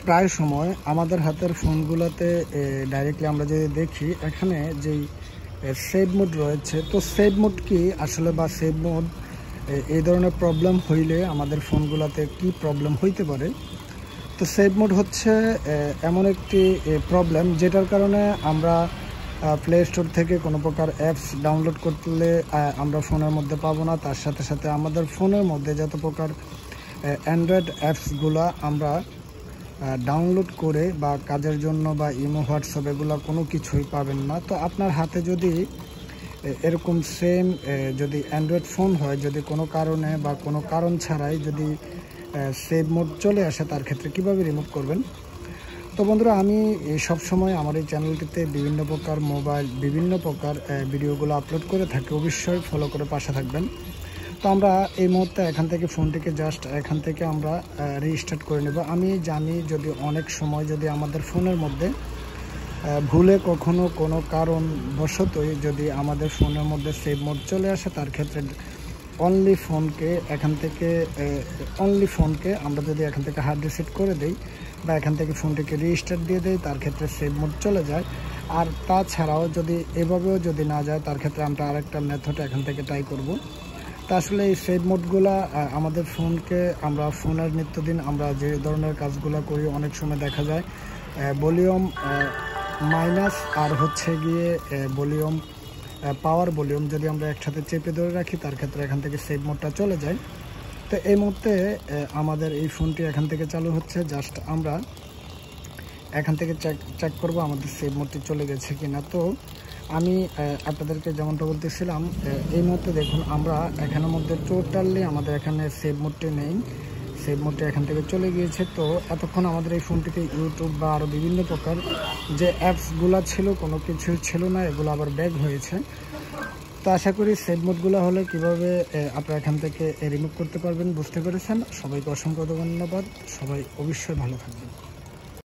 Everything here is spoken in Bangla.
প্রায় সময় আমাদের হাতের ফোনগুলোতে ডাইরেক্টলি আমরা যদি দেখি এখানে যেই সেভ মোড রয়েছে, তো সেভ মোড কি আসলে বা সেভ মোড এই ধরনের প্রবলেম হইলে আমাদের ফোনগুলোতে কি প্রবলেম হইতে পারে। তো সেভ মোড হচ্ছে এমন একটি প্রবলেম যেটার কারণে আমরা প্লে স্টোর থেকে কোনো প্রকার অ্যাপস ডাউনলোড করলে আমরা ফোনের মধ্যে পাবো না। তার সাথে সাথে আমাদের ফোনের মধ্যে যত প্রকার অ্যান্ড্রয়েড অ্যাপসগুলো আমরা ডাউনলোড করে বা কাজের জন্য বা ইমো হোয়াটসঅ্যাপ এগুলো কোনো কিছুই পাবেন না। তো আপনার হাতে যদি এরকম সেম যদি অ্যান্ড্রয়েড ফোন হয়, যদি কোনো কারণে বা কোনো কারণ ছাড়াই যদি সেভ মোড চলে আসে, তার ক্ষেত্রে কিভাবে রিমুভ করবেন। তো বন্ধুরা, আমি সব সময় আমার এই চ্যানেলটিতে বিভিন্ন প্রকার বিভিন্ন প্রকার ভিডিওগুলো আপলোড করে থাকি, অবশ্যই ফলো করে পাশে থাকবেন। তো আমরা এই মুহূর্তে এখান থেকে ফোনটিকে জাস্ট এখান থেকে আমরা রিস্টার্ট করে নেব। আমি জানি যদি অনেক সময় যদি আমাদের ফোনের মধ্যে ভুলে কখনো কোনো কারণবশতই যদি আমাদের ফোনের মধ্যে সেভ মোড চলে আসে, তার ক্ষেত্রে অনলি ফোনকে আমরা যদি এখান থেকে হার্ড রিসেট করে দেই বা এখান থেকে ফোনটিকে রিস্টার্ট দিয়ে দেই, তার ক্ষেত্রে সেভ মোড চলে যায়। আর তাছাড়াও যদি এভাবেও যদি না যায়, তার ক্ষেত্রে আমরা আরেকটা মেথড এখান থেকে ট্রাই করব। তা আসলে এই সেভ মোডগুলো আমাদের ফোনকে আমরা ফোনের নিত্যদিন আমরা যে ধরনের কাজগুলো করি, অনেক সময় দেখা যায় ভলিউম মাইনাস আর হচ্ছে গিয়ে ভলিউম পাওয়ার ভলিউম যদি আমরা একসাথে চেপে ধরে রাখি, তার ক্ষেত্রে এখান থেকে সেভ মোডটা চলে যায়। তো এই মুহূর্তে আমাদের এই ফোনটি এখান থেকে চালু হচ্ছে, জাস্ট আমরা এখান থেকে চেক করব আমাদের সেভ মোডটি চলে গেছে কিনা। তো আমি আপনাদেরকে যেমনটা বলতেছিলাম, এই মুহূর্তে দেখুন আমরা এখানের মধ্যে টোটালি আমাদের এখানে সেভ মোডটি নেই, সেভ মোডটি এখান থেকে চলে গিয়েছে। তো এতক্ষণ আমাদের এই ফোনটিতে ইউটিউব বা আরও বিভিন্ন প্রকার যে অ্যাপসগুলো ছিল কোনো কিছু ছিল না, এগুলো আবার ব্যাক হয়েছে। তো আশা করি সেভ মোডগুলো হলে কীভাবে আপনারা এখান থেকে রিমুভ করতে পারবেন বুঝতে পেরেছেন। সবাইকে অসংখ্য ধন্যবাদ, সবাই অবশ্যই ভালো থাকবেন।